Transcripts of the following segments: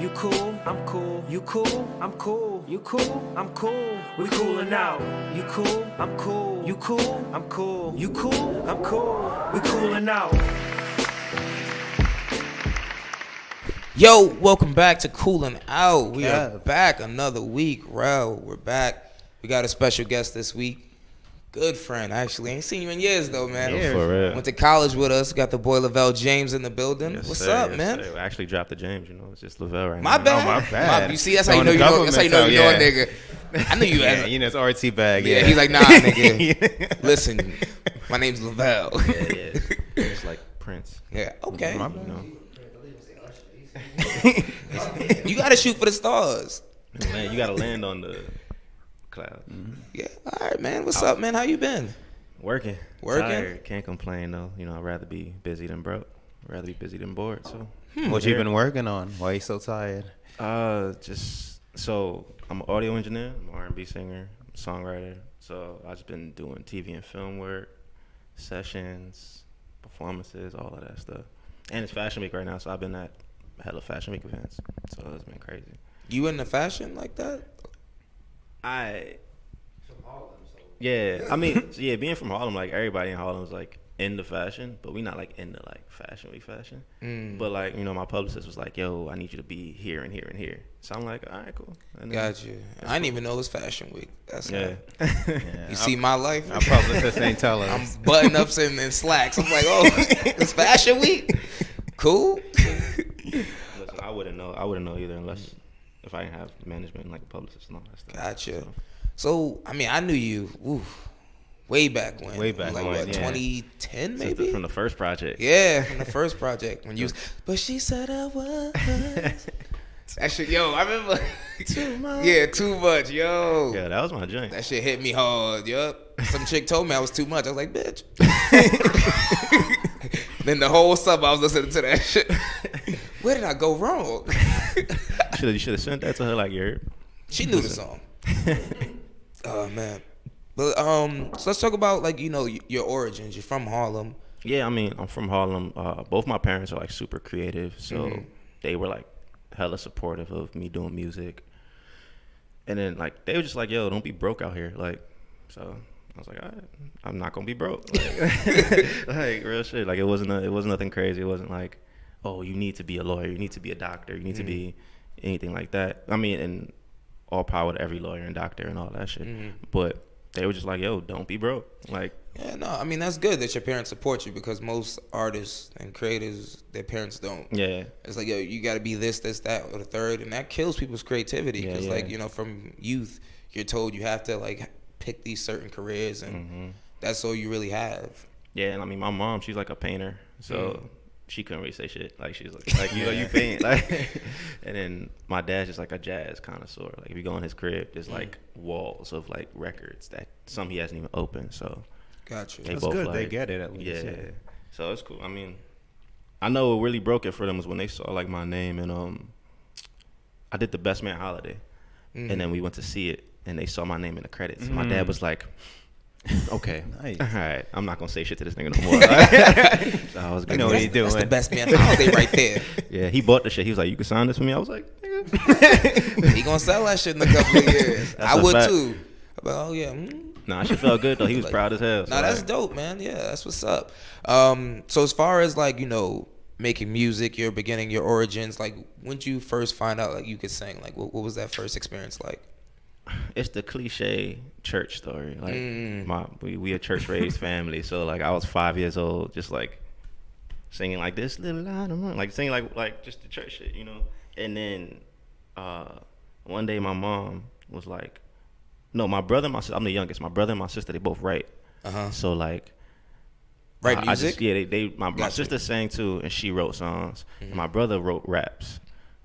you cool, I'm cool. You cool, I'm cool. You cool, I'm cool. We coolin' out. You cool, I'm cool. You cool, I'm cool. You cool, I'm cool. We coolin' out. Yo, welcome back to Coolin' Out. We are back another week, bro. We're back. We got a special guest this week. Good friend, actually. Ain't seen you in years, though, man. For real. Went to college with us. Got the boy Lovel James in the building. Yes, What's sir, up, yes, man? Sir. I actually dropped the James, it's just Lovel right My now. bad. my bad. You see, that's how you know you know. That's how you know you know a nigga. I knew you had. Yeah, you know, it's RT bag. Yeah, he's like, nah, nigga. Listen, my name's Lovel. Yeah. It's like Prince. Yeah, okay. My bad. You gotta shoot for the stars. Man, you gotta land on the cloud. Yeah. All right, man. What's up, man? How you been? Working. Working? Tired. Can't complain though. I'd rather be busy than broke. I'd rather be busy than bored. So. What you been working on? Why you so tired? So I'm an audio engineer. I'm an R&B singer, songwriter. So I've just been doing TV and film work, sessions, performances, all of that stuff. And it's Fashion Week right now, so I've been at hella Fashion Week events. So it's been crazy. You into fashion like that? Being from Harlem, like everybody in Harlem is like into fashion, but we not like into like Fashion Week fashion. But like, my publicist was like, yo, I need you to be here and here and here. So I'm like, all right, cool. And Got you. I didn't even know it was Fashion Week. That's yeah. You see my life? Our publicist ain't tell us. I'm button ups and slacks. I'm like, oh, it's Fashion Week? Cool. Listen, I wouldn't know either unless if I didn't have management and like a publicist and all that stuff. Gotcha. So, I mean, I knew you way back when. Way back like, when, what, yeah. 2010 maybe? From the first project. Yeah, from the first project. When you was, but she said I was. That shit, yo, I remember. Too much. Yeah, too much, yo. Yeah, that was my joint. That shit hit me hard, yup. Some chick told me I was too much. I was like, bitch. Then the whole summer I was listening to that shit. Where did I go wrong? You should have sent that to her like, you're. She knew the song. Oh, man. But so let's talk about like, your origins. You're from Harlem. Yeah, I mean, I'm from Harlem. Both my parents are like super creative, so they were like hella supportive of me doing music. And then like they were just like, yo, don't be broke out here. Like, so I was like, all right, I'm not gonna be broke. Like real shit. Like it wasn't nothing crazy. It wasn't like, oh, you need to be a lawyer, you need to be a doctor, you need to be anything like that. I mean, and all power to every lawyer and doctor and all that shit. But they were just like, yo, don't be broke. Like, yeah, no, I mean, that's good that your parents support you because most artists and creators, their parents don't. yeah. It's like, yo, you got to be this, that, or the third. And that kills people's creativity because, like, from youth, you're told you have to, like, pick these certain careers and that's all you really have. Yeah, and I mean, my mom, she's like a painter. So she couldn't really say shit. Like, she's like you paint. Like, and then my dad's just like a jazz connoisseur. Like, if you go in his crib, there's like walls of like records that some he hasn't even opened. So, Gotcha. they That's both good. like, They get it at least. yeah. So it's cool. I mean, I know what really broke it for them was when they saw like my name and I did the Best Man Holiday, and then we went to see it, and they saw my name in the credits. My dad was like, okay, Nice. all right, I'm not gonna say shit to this nigga no more. So I was I know what he's doing. That's the best man holiday right there. Yeah, he bought the shit. He was like, you can sign this for me. I was like, nigga. He gonna sell that shit in a couple of years. That's I a would fact. too. But, oh yeah. Nah, shit felt good though. He was Like, proud as hell. Nah, that's dope, man. Yeah, that's what's up. So as far as like, making music, your beginning, your origins, like when did you first find out like you could sing? Like what was that first experience like? It's the cliche church story. Like we a church raised family, so like I was 5 years old, just like singing like this little light of mine, like singing like just the church shit, And then one day my mom was like, no, my brother and my sister, I'm the youngest. My brother and my sister, they both write. So like, Write music? My sister sang too, and she wrote songs. And my brother wrote raps.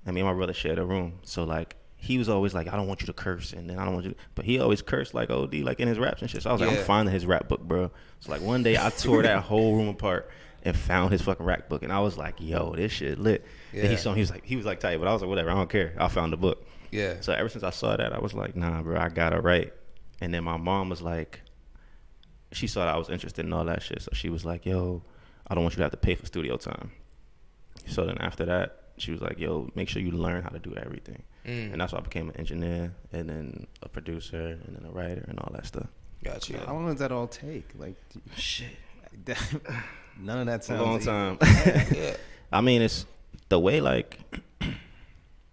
And me and my brother shared a room. So like, he was always like, I don't want you to curse, and then I don't want you, but he always cursed like OD, like in his raps and shit. So I was like, I'm finding his rap book, bro. So like one day I tore that whole room apart and found his fucking rap book, and I was like, yo, this shit lit. Yeah. Then he was like tight, but I was like, whatever, I don't care. I found the book. Yeah. So ever since I saw that, I was like, nah, bro, I gotta write. And then my mom was like, she saw that I was interested in all that shit, so she was like, yo, I don't want you to have to pay for studio time. So then after that, she was like, yo, make sure you learn how to do everything. And that's why I became an engineer and then a producer and then a writer and all that stuff. Got you. How long does that all take? Like, Shit. none of that A sounds long easy. time. Yeah. I mean, it's the way, like,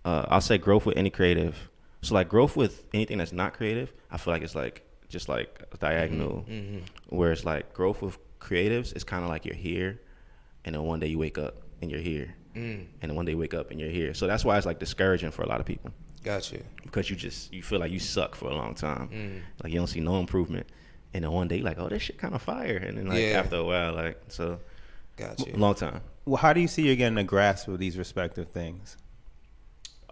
I'll say growth with any creative. So, like, growth with anything that's not creative, I feel like it's, like, just, like, a diagonal. Whereas, like, growth with creatives, it's kind of like you're here, and then one day you wake up, and you're here. And then one day you wake up, and you're here. So that's why it's, like, discouraging for a lot of people. Got you. Because you feel like you suck for a long time. Like, you don't see no improvement. And then one day, you're like, oh, this shit kind of fire. And then, like, after a while, like, so. Got you. A long time. Well, how do you see you're getting a grasp of these respective things?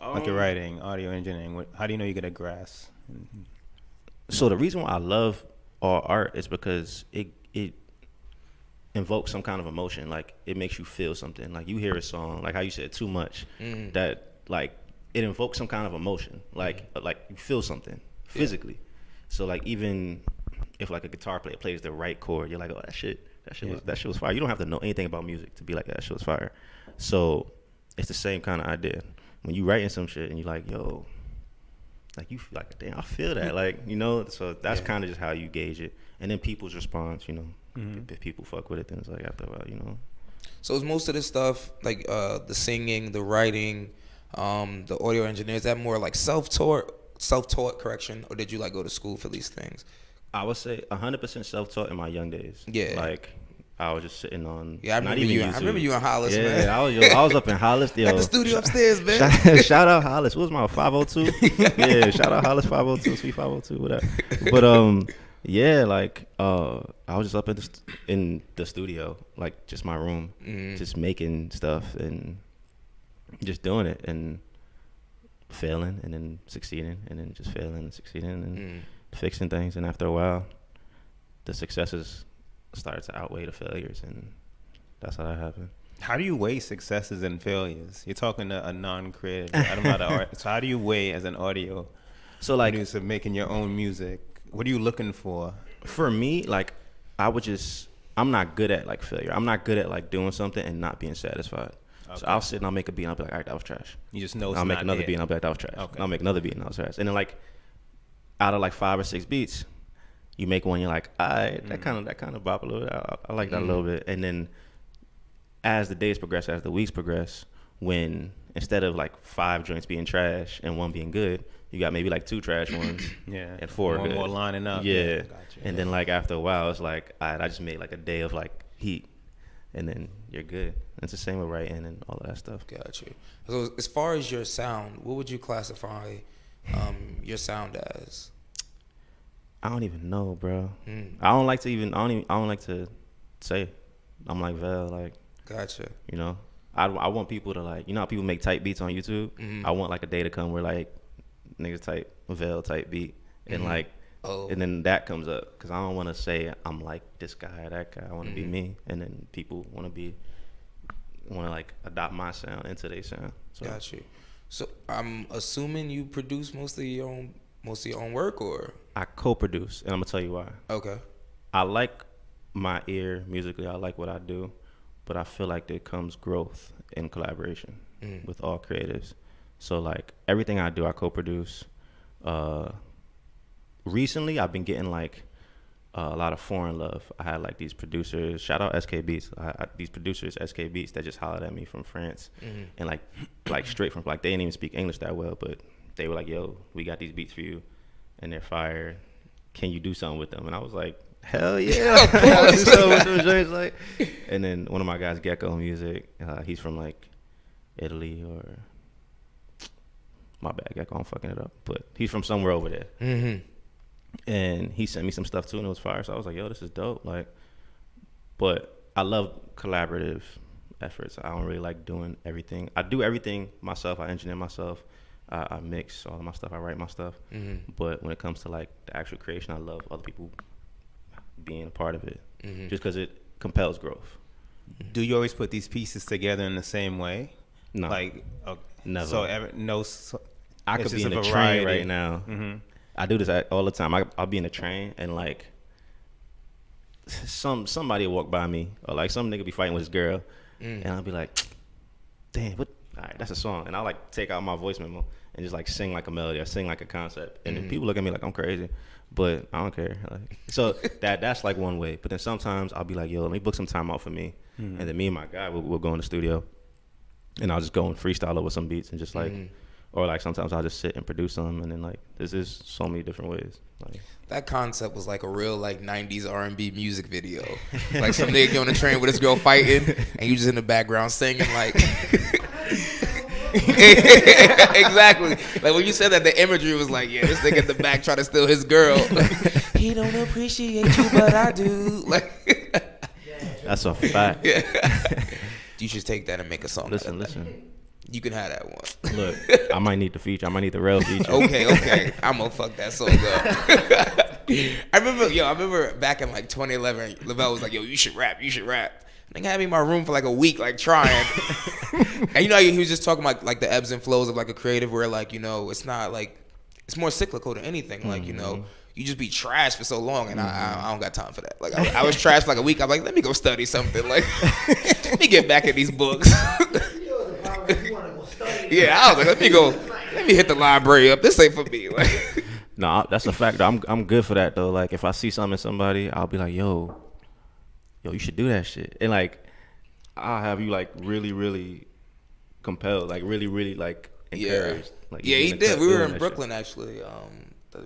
Like your writing, audio engineering. How do you know you get a grasp? So the reason why I love all art is because it invokes some kind of emotion. Like, it makes you feel something. Like, you hear a song, like how you said, too much, that, like, it invokes some kind of emotion. Like you feel something physically. So, like, even if, like, a guitar player plays the right chord, you're like, oh, that shit was fire. You don't have to know anything about music to be like, that shit was fire. So it's the same kind of idea. When you writing some shit and you're like, yo, like, you feel like, damn, I feel that, like, you know. So that's kind of just how you gauge it. And then people's response, you know, if people fuck with it, then it's like, after a while, you know. So is most of this stuff, like the singing, the writing, the audio engineer, is that more like self-taught correction, or did you like go to school for these things? I would say 100% self-taught in my young days. Yeah. Like, I was just sitting on. Yeah, I remember you in Hollis, yeah, man. I was up in Hollis. Yo. At the studio upstairs, man. Shout out Hollis. What was my 502? Yeah, shout out Hollis 502, Sweet 502, whatever. But yeah, like I was just up in the studio, like just my room, just making stuff and just doing it and failing and then succeeding and then just failing and succeeding and fixing things. And after a while, the successes started to outweigh the failures, and that's how that happened. How do you weigh successes and failures? You're talking to a non-creative. I'm not an artist. So how do you weigh as an audio producer making your own music? What are you looking for? For me, like, I'm not good at, like, failure. I'm not good at, like, doing something and not being satisfied. Okay. So I'll sit and I'll make a beat and I'll be like, all right, that was trash. You just know it's I'll make not another there. beat and I'll be like, that was trash. Okay. I'll make another beat and that was trash. And then, like, out of like 5 or 6 beats, you make one, you're like, all right, that kind of bop a little bit. I like that a little bit. And then as the days progress, as the weeks progress, when instead of like 5 joints being trash and 1 being good, you got maybe like 2 trash ones and 4 One good. more lining up. Yeah. Gotcha. And then, like, after a while, it's like, all right, I just made like a day of like heat, and then you're good. It's the same with writing and all of that stuff. Got you. So as far as your sound, what would you classify your sound as? I don't even know, bro. I don't like to say. I'm like Vel, like. Gotcha. You know, I want people to, like, you know how people make type beats on YouTube. I want like a day to come where like niggas type Vel type beat and like, and then that comes up, because I don't want to say I'm like this guy or that guy. I want to be me, and then people want to like adopt my sound into their sound. So. Got you. So I'm assuming you produce most of your own work, or? I co-produce, and I'm gonna tell you why. Okay. I like my ear musically. I like what I do, but I feel like there comes growth in collaboration with all creatives. So like everything I do, I co-produce. Recently, I've been getting like a lot of foreign love. I had like these producers. Shout out SK Beats. These producers, SK Beats, that just hollered at me from France, and like straight from, like, they didn't even speak English that well, but they were like, "Yo, we got these beats for you, and they're fire. Can you do something with them?" And I was like, hell yeah. I'll do something with those joints, like. And then one of my guys, Gecko Music, he's from like Italy, or my bad, Gecko, I'm fucking it up, but he's from somewhere over there. And he sent me some stuff too, and it was fire. So I was like, yo, this is dope. Like, but I love collaborative efforts. I don't really like doing everything. I do everything myself. I engineer myself. I mix all of my stuff. I write my stuff. But when it comes to like the actual creation, I love other people being a part of it, just because it compels growth. Do you always put these pieces together in the same way? No, Like, never. So I could be in a train right now. I do this all the time. I'll be in a train, and like somebody will walk by me, or like some nigga be fighting with his girl, and I'll be like, damn, what all right, that's a song. And I like take out my voice memo and just like sing like a melody or sing like a concept. And then people look at me like I'm crazy, but I don't care. Like, so that's like one way. But then sometimes I'll be like, yo, let me book some time out for me. And then me and my guy will go in the studio, and I'll just go and freestyle over some beats and just like, or like sometimes I'll just sit and produce them. And then like there's just so many different ways. Like, that concept was like a real like 90s R&B music video. Like some nigga on the train with his girl fighting, and you just in the background singing like. Exactly. Like when you said that, the imagery was like, yeah, this nigga in the back trying to steal his girl. He don't appreciate you, but I do. Like. that's a fact. Yeah. You should take that and make a song. Listen. You can have that one. Look, I might need the feature. I might need the real feature. Okay. I'm gonna fuck that song up. I remember back in like 2011, Lovel was like, yo, you should rap. Nigga had me in my room for like a week, like trying. And you know, he was just talking about like the ebbs and flows of like a creative where like, you know, it's not like, it's more cyclical than anything. Like, you know, you just be trash for so long, and I don't got time for that. Like I was trash for like a week. I'm like, let me go study something. Like, let me get back at these books. Yeah, I was like, let me hit the library up. This ain't for me. Like, No, that's a fact. I'm good for that though. Like if I see something in somebody, I'll be like, yo, you should do that shit. And like I'll have you like really, really compelled, like really, really like encouraged. Like, yeah, he did. We were in Brooklyn actually.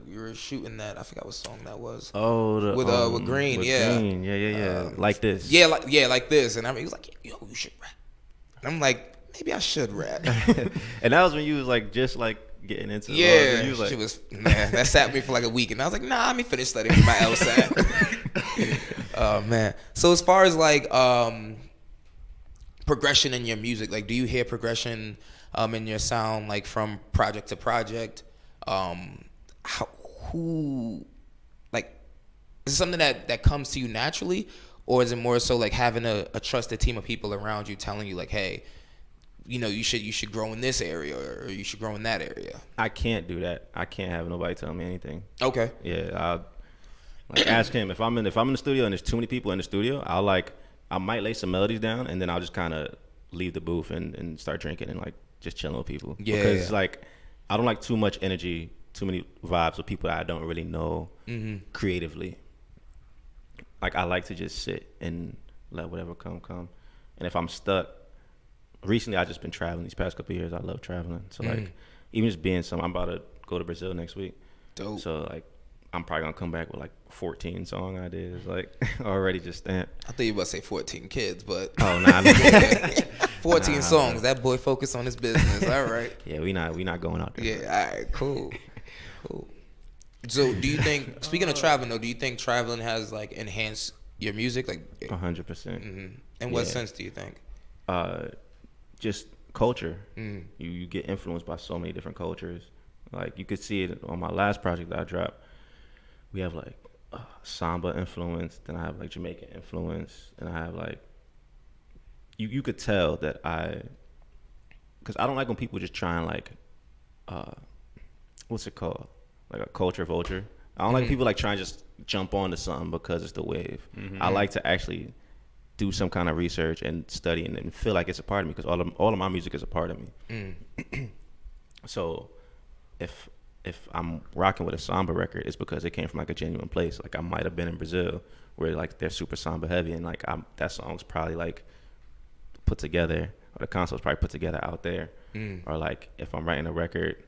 We were shooting that. I forgot what song that was. Oh, with Green, yeah. Green. Yeah. Like this. Yeah, like this. And I mean, he was like, yo, you should rap. And I'm like, maybe I should rap. And that was when you was like just like getting into yeah. you was like, she was man. That sat with me for like a week, and I was like, nah, let me finish studying my LSAT. Oh man. So as far as like progression in your music, like, do you hear progression in your sound like from project to project? Is it something that comes to you naturally, or is it more so like having a trusted team of people around you telling you like, hey, you know, you should grow in this area or you should grow in that area? I can't do that. I can't have nobody tell me anything. Okay. Yeah, like ask him if I'm in the studio and there's too many people in the studio. I might lay some melodies down, and then I'll just kind of leave the booth and start drinking and like just chilling with people. Yeah. Because like I don't like too much energy, too many vibes with people that I don't really know creatively. Like I like to just sit and let whatever come. And if I'm stuck, recently I just been traveling these past couple of years. I love traveling. So like even just being I'm about to go to Brazil next week. Dope. So like I'm probably gonna come back with like 14 song ideas, like already just stamped. I thought you were about to say 14 kids, but Oh nah, 14 songs. That boy focused on his business. All right. Yeah, we not going out there. Yeah. All right. Cool. So, do you think? Speaking of traveling, though, do you think traveling has like enhanced your music? Like 100%. In what sense do you think? Just culture. You get influenced by so many different cultures. Like you could see it on my last project that I dropped. We have like samba influence, then I have like Jamaican influence, and I have like you could tell that because I don't like when people just try and like what's it called, like a culture vulture. I don't like people like trying to just jump onto something because it's the wave. I like to actually do some kind of research and study and feel like it's a part of me, because all of my music is a part of me. So if I'm rocking with a samba record, it's because it came from like a genuine place. Like I might have been in Brazil where like they're super samba heavy, and like that song's probably like put together, or the concept's probably put together out there. Or like if I'm writing a record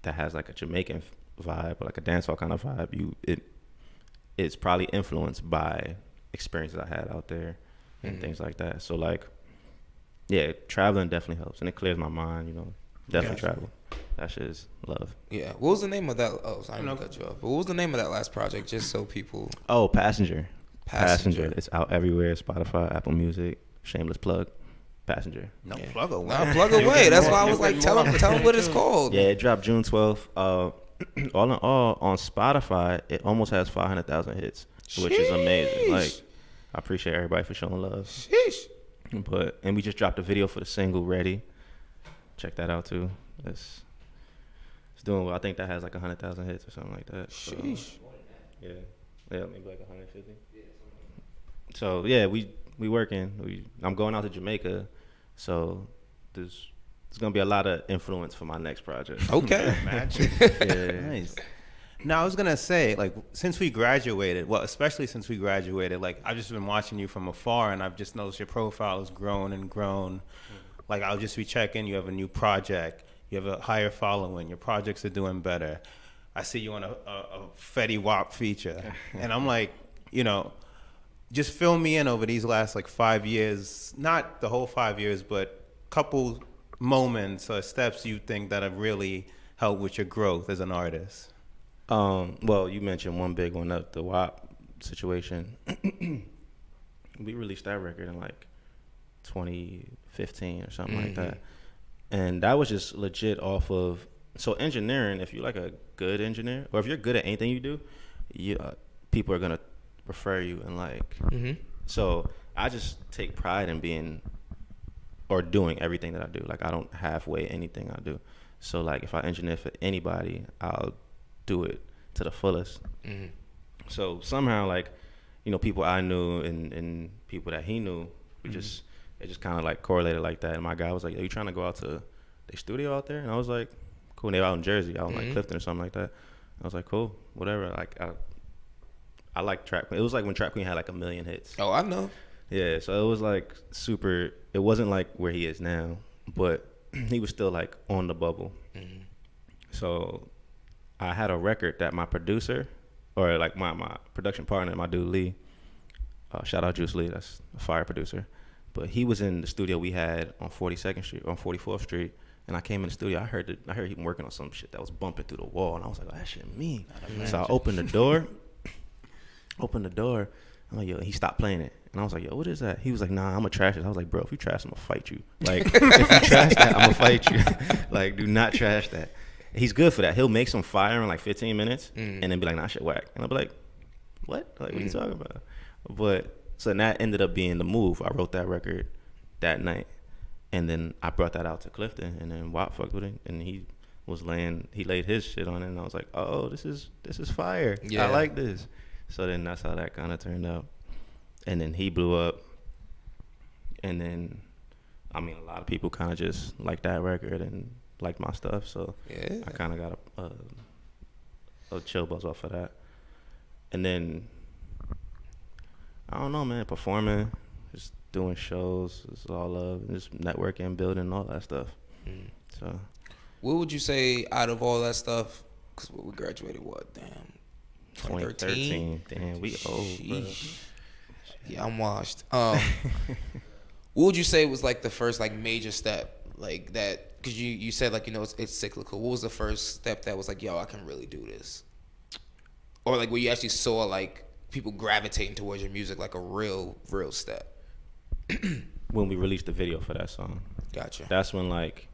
that has like a Jamaican vibe or like a dancehall kind of vibe, it's probably influenced by experiences I had out there and things like that. So like, yeah, traveling definitely helps, and it clears my mind. You know, definitely travel. That shit is love. Yeah. What was the name of that? Oh, sorry, I didn't cut you off. But what was the name of that last project? Just so people. Oh, Passenger. It's out everywhere. Spotify, Apple Music. Shameless plug. Passenger. Plug away. Nah, plug away. That's why I was like, tell them what it's called. Yeah, it dropped June 12th. All in all, on Spotify, it almost has 500,000 hits, which is amazing. Like, I appreciate everybody for showing love. Sheesh. And we just dropped a video for the single, Ready. Check that out too. It's doing well. I think that has like 100,000 hits or something like that. So, Sheesh. yeah, maybe like 150. So yeah, we working. I'm going out to Jamaica, so there's There's gonna be a lot of influence for my next project. Okay. Magic. Yeah. Nice. Now I was gonna say, like, since we graduated, well, especially since we graduated, like, I've just been watching you from afar, and I've just noticed your profile has grown and grown. Like, I'll just be checking. You have a new project. You have a higher following. Your projects are doing better. I see you on a Fetty Wap feature, and I'm like, you know, just fill me in over these last like 5 years, not the whole 5 years, but couple moments or steps you think that have really helped with your growth as an artist. Well, you mentioned one big one, the WAP situation. We released that record in like 2015 or something like that. And that was just legit off of, so engineering, if you're like a good engineer, or if you're good at anything you do, people are going to refer you and like, so I just take pride in being, or doing everything that I do. Like I don't halfway anything I do. So like if I engineer for anybody, I'll do it to the fullest. So somehow, like, you know, people I knew and people that he knew, it just kind of like correlated like that. And my guy was like, "Are you trying to go out to the studio out there?" And I was like, "Cool." And they were out in Jersey, out in like Clifton or something like that. I was like, "Cool, whatever." Like I like Trap Queen. It was like when Trap Queen had like 1 million hits. Oh, I know. Yeah, so it was like super. It wasn't like where he is now, but he was still like on the bubble. So I had a record that my producer, or like my production partner, my dude Lee, shout out Juice Lee, that's a fire producer, but he was in the studio we had on 42nd Street, on 44th Street, and I came in the studio, I heard him working on some shit that was bumping through the wall, and I was like, oh, that shit me. So I opened the door, I'm like, yo, he stopped playing it. And I was like, yo, what is that? He was like, nah, I'm gonna trash it. I was like, bro, if you trash, I'm gonna fight you. Like, if you trash that, I'm gonna fight you. Like, do not trash that. He's good for that. He'll make some fire in like 15 minutes and then be like, nah, shit whack. And I'll be like, what? Like, what are you talking about? But, so that ended up being the move. I wrote that record that night. And then I brought that out to Clifton, and then Watt fucked with it. And he laid his shit on it. And I was like, oh, this is fire. Yeah. I like this. So then that's how that kind of turned out. And then he blew up. And then, I mean, a lot of people kind of just liked that record and liked my stuff. So yeah. I kind of got a chill buzz off of that. And then, I don't know, man, performing, just doing shows, it's all love, and just networking, building, all that stuff. So, what would you say out of all that stuff? Because we graduated, what, damn? 2013. Damn, we old, bro. Yeah, I'm washed. What would you say was like the first like major step, like that? Because you said like, you know, it's cyclical. What was the first step that was like, yo, I can really do this? Or like where you actually saw like people gravitating towards your music, like a real step? When we released the video for that song. Gotcha. That's when like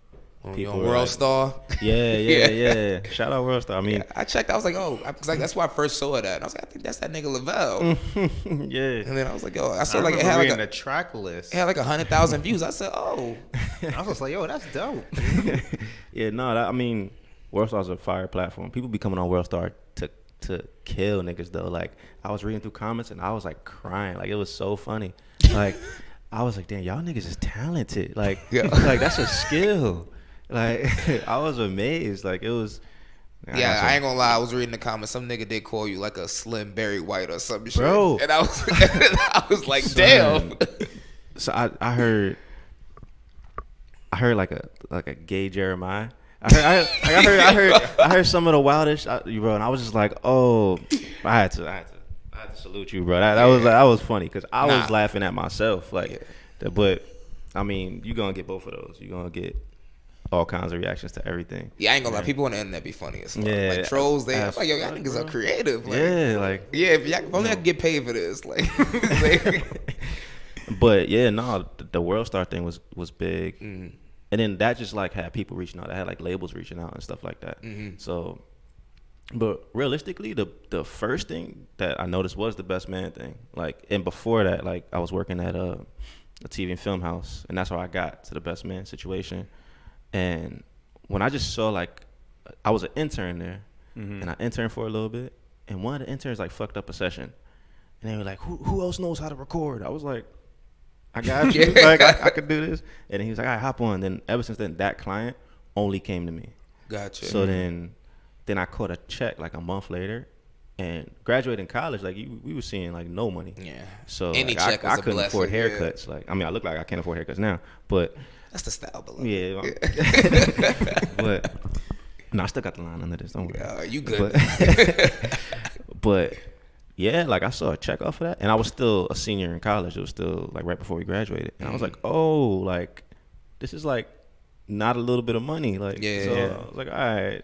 people on World Star. Yeah. Shout out World Star. I mean, I checked. I was like, oh, that's where I first saw that. And I was like, I think that's that nigga Lovel. Yeah. And then I was like, yo, I saw like it had like a track list. It had like 100,000 views. I said, oh. I was like, yo, that's dope. Yeah, no, I mean, World Star's a fire platform. People be coming on World Star to kill niggas though. Like I was reading through comments and I was like crying. Like it was so funny. Like I was like, damn, y'all niggas is talented. Like, like that's a skill. Like I was amazed. Like it was. Yeah, I ain't gonna lie. I was reading the comments. Some nigga did call you like a slim Barry White or some shit. Bro. And I was like, damn. So I heard like a gay Jeremiah. I heard some of the wildest, bro, and I was just like, oh, I had to salute you, bro. That was funny because I was laughing at myself, like, but I mean, you gonna get both of those. You gonna get all kinds of reactions to everything. Yeah, I ain't gonna lie. People on the internet be funny as fuck. Yeah, like trolls. I'm like, yo, y'all niggas are creative. Like, if only I could get paid for this. Like, but yeah, no, the World Star thing was big. And then that just like had people reaching out. I had like labels reaching out and stuff like that. So, but realistically, the first thing that I noticed was the Best Man thing. Like, and before that, like I was working at a TV and film house, and that's how I got to the Best Man situation. And when I just saw like, I was an intern there, and I interned for a little bit, and one of the interns like fucked up a session, and they were like, "Who else knows how to record?" I was like, I got you. Like I could do this. And he was like, all right, hop on. Then ever since then, that client only came to me. Gotcha. So then I caught a check like a month later, and graduating college, like we were seeing like no money. Yeah. So Any like, check I was a couldn't afford blessing, haircuts. Like I mean, I look like I can't afford haircuts now, but That's the style, below. yeah. But no, I still got the line under this. Don't worry. You good? But yeah, like I saw a check off of that, and I was still a senior in college. It was still like right before we graduated, and I was like, oh, like this is like not a little bit of money. Like, I was like, all right.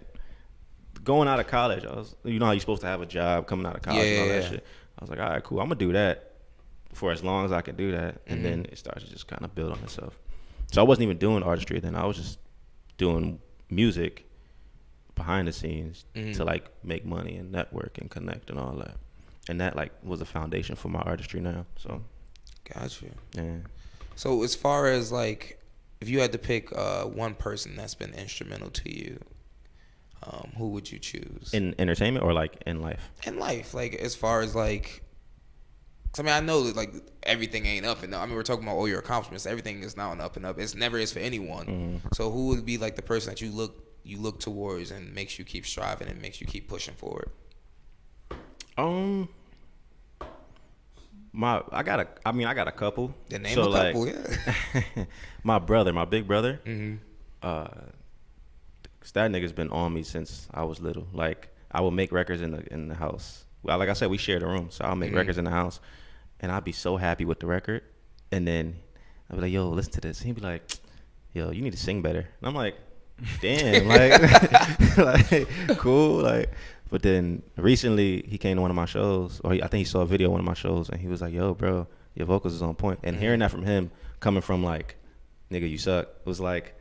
Going out of college, I was, you know how you're supposed to have a job coming out of college and all that shit. I was like, all right, cool. I'm gonna do that for as long as I can do that, and then it starts to just kind of build on itself. So I wasn't even doing artistry then. I was just doing music behind the scenes to like make money and network and connect and all that. And that like was the foundation for my artistry now. So Gotcha. yeah. So as far as like, if you had to pick one person that's been instrumental to you, who would you choose? In entertainment or like in life? In life, like as far as like, 'cause I mean I know that like everything ain't up and up. I mean we're talking about all your accomplishments. Everything is now an up and up. It's never is for anyone. So who would be like the person that you look towards and makes you keep striving and makes you keep pushing forward? I got a couple. The name a couple, yeah. My big brother. That nigga's been on me since I was little. Like I would make records in the house. Well, like I said, we shared a room, so I'll make records in the house, and I'd be so happy with the record, and then I'd be like, "Yo, listen to this." He'd be like, "Yo, you need to sing better," and I'm like, "Damn, like cool, like." But then recently he came to one of my shows, or I think he saw a video of one of my shows, and he was like, "Yo, bro, your vocals is on point." And hearing that from him, coming from like, "Nigga, you suck," was like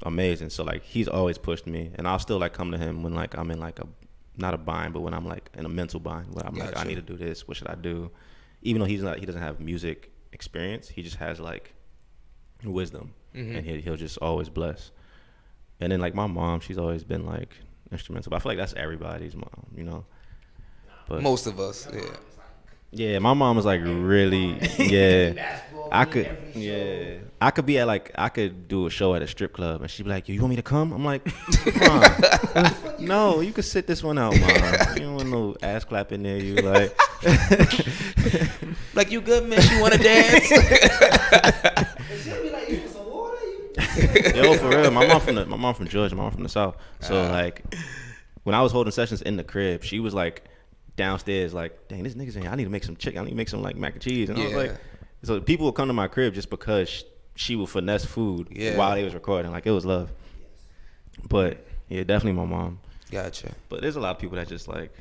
amazing. So like he's always pushed me, and I'll still like come to him when like I'm in like not a bind, but when I'm like in a mental bind, where I'm like, I need to do this. What should I do? Even though he doesn't have music experience, he just has like wisdom, and he'll just always bless. And then like my mom, she's always been like instrumental. But I feel like that's everybody's mom, you know. But most of us, yeah. Yeah, my mom was like really, yeah. I could be at like, I could do a show at a strip club and she'd be like, "Yo, you want me to come?" I'm like, "Mom, no, you could sit this one out, Mom. You don't want no ass clapping near you." Like, like, "You good, miss? You want to dance?" She'll be like, "You want some water?" Yo, for real, my mom from Georgia, my mom from the South. So like, when I was holding sessions in the crib, she was like downstairs, like, "Dang, this nigga's in here. I need to make some chicken. I need to make some like mac and cheese." And I was like, so people would come to my crib just because she would finesse food while they was recording. Like, it was love. But yeah, definitely my mom. Gotcha. But there's a lot of people that just like,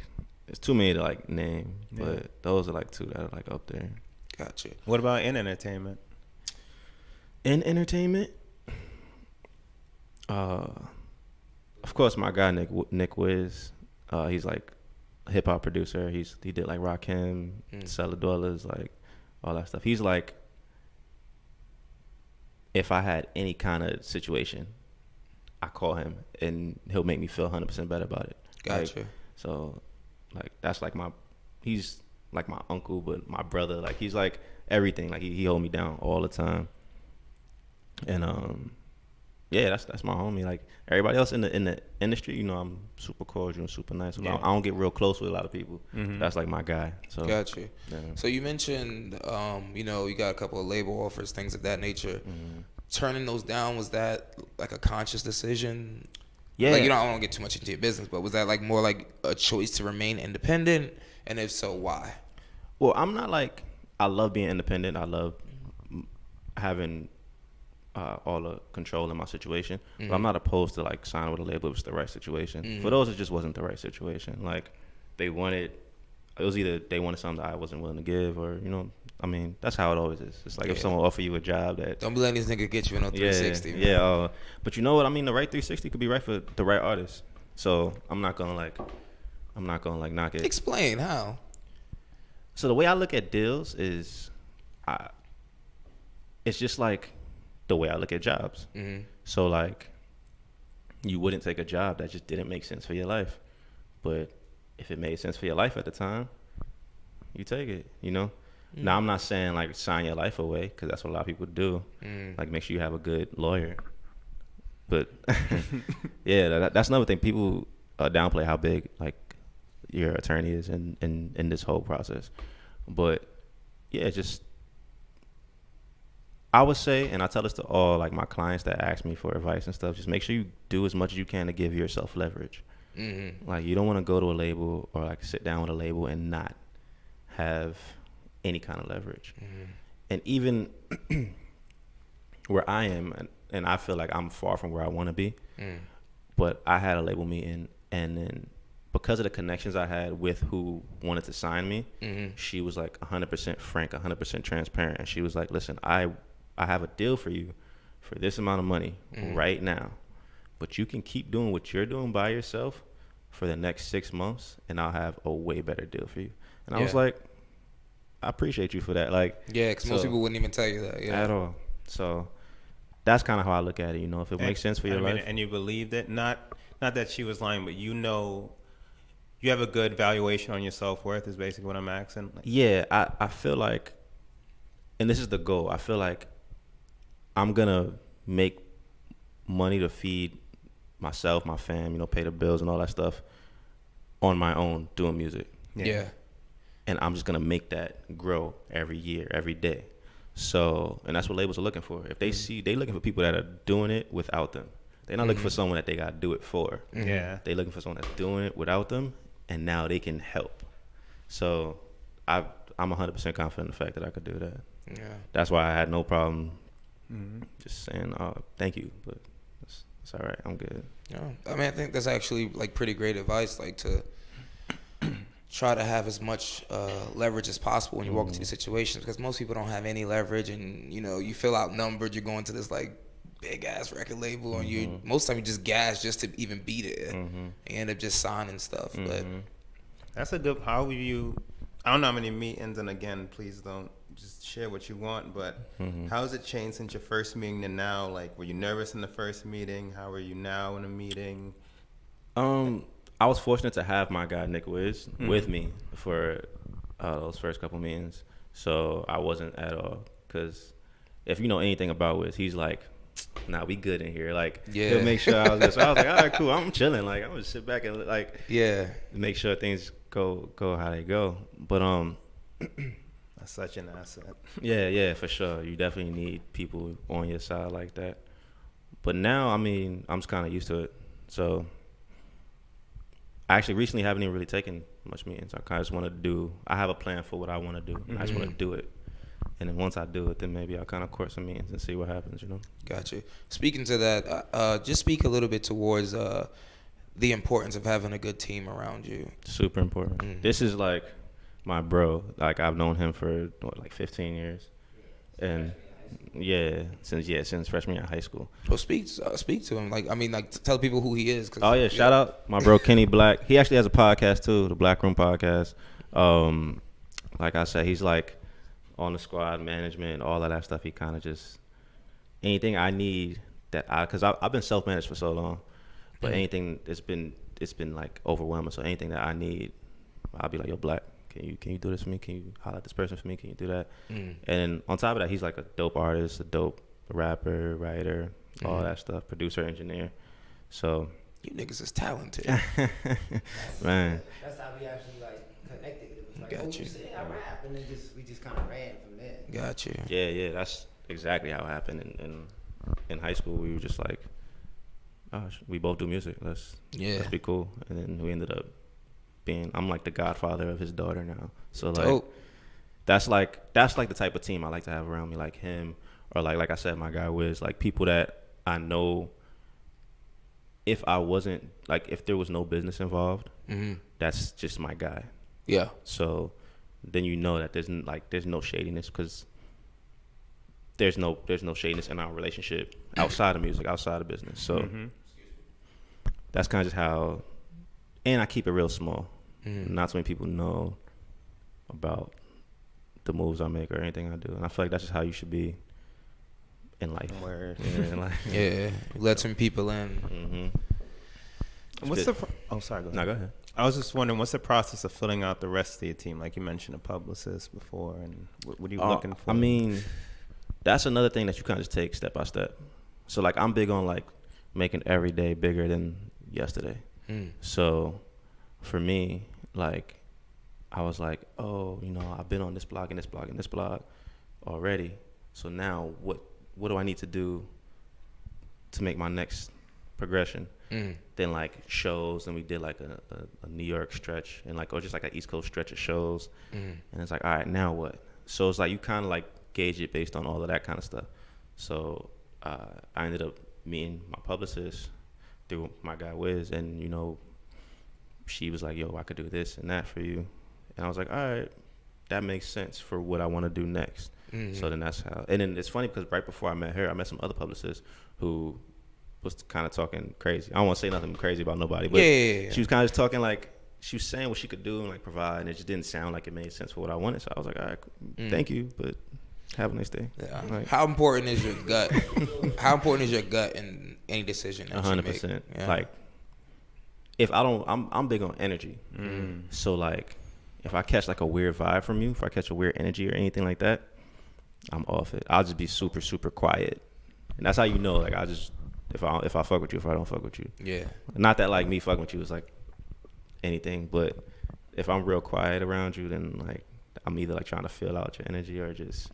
it's too many to like name. But those are like two that are like up there. Gotcha. What about in entertainment? In entertainment, of course, my guy Nick Wiz. He's like a hip hop producer. He did like Rakim, Cellar Dwellers, like all that stuff. He's like, if I had any kind of situation, I call him and he'll make me feel 100% better about it. Gotcha. Like, so like that's like he's like my uncle, but my brother. Like he's like everything. Like he hold me down all the time. And yeah, that's my homie. Like everybody else in the industry, you know, I'm super cordial and super nice. I don't get real close with a lot of people. That's like my guy. So Gotcha. Yeah. So you mentioned, you know, you got a couple of label offers, things of that nature. Turning those down, was that like a conscious decision? Yeah. Like, you know, I don't want to get too much into your business, but was that like more like a choice to remain independent? And if so, why? Well, I'm not like, I love being independent. I love having all the control in my situation. But I'm not opposed to like signing with a label if it's the right situation. For those, it just wasn't the right situation. Like it was either they wanted something that I wasn't willing to give, or, you know, I mean, that's how it always is. It's like if someone offer you a job that, Don't be letting these niggas get you in no 360. man. yeah. But you know what? I mean, the right 360 could be right for the right artist. So I'm not gonna like knock it. Explain how. So the way I look at deals is, it's just like the way I look at jobs. So like, you wouldn't take a job that just didn't make sense for your life, but if it made sense for your life at the time, you take it, you know? Now, I'm not saying like sign your life away, because that's what a lot of people do. Like, make sure you have a good lawyer. But yeah, that's another thing. People downplay how big like your attorney is in this whole process. But yeah, just I would say, and I tell this to all like my clients that ask me for advice and stuff, just make sure you do as much as you can to give yourself leverage. Like, you don't want to go to a label or like sit down with a label and not have any kind of leverage. And even where I am, and I feel like I'm far from where I want to be, but I had a label meeting, and then because of the connections I had with who wanted to sign me, she was like 100% frank, 100% transparent, and she was like, listen, I have a deal for you for this amount of money right now, but you can keep doing what you're doing by yourself for the next 6 months, and I'll have a way better deal for you. And I was like, I appreciate you for that. Like, yeah, because most people wouldn't even tell you that. Yeah. At all. So that's kind of how I look at it. You know, if it makes sense for your life. And you believed it. Not that she was lying, but you know, you have a good valuation on your self-worth is basically what I'm asking. Like, yeah, I feel like, and this is the goal, I feel like I'm going to make money to feed myself, my fam, you know, pay the bills and all that stuff on my own doing music. Yeah. And I'm just going to make that grow every year, every day. So, and that's what labels are looking for. If they see, they looking for people that are doing it without them. They're not looking for someone that they got to do it for. Yeah. They're looking for someone that's doing it without them, and now they can help. So I'm 100% confident in the fact that I could do that. Yeah. That's why I had no problem just saying, oh, thank you, but it's all right. I'm good. Yeah. I mean, I think that's actually like pretty great advice, like to try to have as much leverage as possible when you walk into these situations, because most people don't have any leverage, and you know, you feel outnumbered. You're going to this like big ass record label, and you most of the time you just gas just to even beat it. You end up just signing stuff. But that's a good. How you? I don't know how many meetings, and again, please don't just share what you want. But how has it changed since your first meeting to now? Like, were you nervous in the first meeting? How are you now in a meeting? I was fortunate to have my guy Nick Wiz with me for those first couple meetings, so I wasn't at all. Because if you know anything about Wiz, he's like, "Nah, we good in here." Like, he'll make sure I was good. So I was like, "All right, cool. I'm chilling. Like, I'm gonna sit back and like, make sure things go how they go." But That's such an asset. yeah, for sure. You definitely need people on your side like that. But now, I mean, I'm just kind of used to it. So I actually recently haven't even really taken much meetings. I kind of just want to do, I have a plan for what I want to do. And I just want to do it. And then once I do it, then maybe I'll kind of court some meetings and see what happens, you know? Gotcha. Speaking to that, just speak a little bit towards the importance of having a good team around you. Super important. This is like my bro. Like, I've known him for, like 15 years. And since freshman year of high school. Well, speak to him. Like, I mean, like, tell people who he is. Oh yeah, shout out my bro Kenny Black. He actually has a podcast too, the Black Room Podcast. Like I said, he's like on the squad management, all of that stuff. He kind of just anything I need because I've been self-managed for so long, but anything it's been like overwhelming. So anything that I need, I'll be like, yo, Black, can you do this for me? Can you holler at this person for me? Can you do that? And on top of that, he's like a dope artist, a dope rapper, writer, all that stuff, producer, engineer. So you niggas is talented. Man. That's how we actually like connected. It was like, Got oh, you. you say I rap, and then we just kind of ran from there. Got you. Yeah, that's exactly how it happened. In high school, we were just like, oh, we both do music. Let's be cool. And then we ended up I'm like the godfather of his daughter now. So like, that's like the type of team I like to have around me, like him, or like I said, my guy Wiz, like people that I know. If there was no business involved, that's just my guy. Yeah. So then you know that there's no shadiness, because there's no shadiness in our relationship outside of music, outside of business. So that's kind of just how, and I keep it real small. Not so many people know about the moves I make or anything I do, and I feel like that's just how you should be in life. Yeah, let some people in. What's the? Sorry. Go ahead. No, go ahead. I was just wondering, what's the process of filling out the rest of your team? Like you mentioned a publicist before, and what are you looking for? I mean, that's another thing that you kind of just take step by step. So like I'm big on like making every day bigger than yesterday. So for me, like I was like, oh, you know, I've been on this blog and this blog and this blog already. So now what do I need to do to make my next progression? Then like shows, and we did like a New York stretch, and like, or just like an East Coast stretch of shows. And it's like, all right, now what? So it's like you kind of like gauge it based on all of that kind of stuff. So I ended up meeting my publicist through my guy Wiz, and you know, she was like, yo, I could do this and that for you. And I was like, all right, that makes sense for what I want to do next. So then that's how. And then it's funny because right before I met her, I met some other publicists who was kind of talking crazy. I don't want to say nothing crazy about nobody, but she was kind of just talking like, she was saying what she could do and like provide, and it just didn't sound like it made sense for what I wanted. So I was like, all right, thank you, but have a nice day. Yeah. Like, How important is your gut? How important is your gut in any decision that 100%. you make? Yeah. Like, if I don't, I'm big on energy. So like, if I catch like a weird vibe from you, if I catch a weird energy or anything like that, I'm off it. I'll just be super, super quiet, and that's how you know. Like, I just if I fuck with you, if I don't fuck with you. Yeah. Not that like me fucking with you is like anything, but if I'm real quiet around you, then like I'm either like trying to feel out your energy or just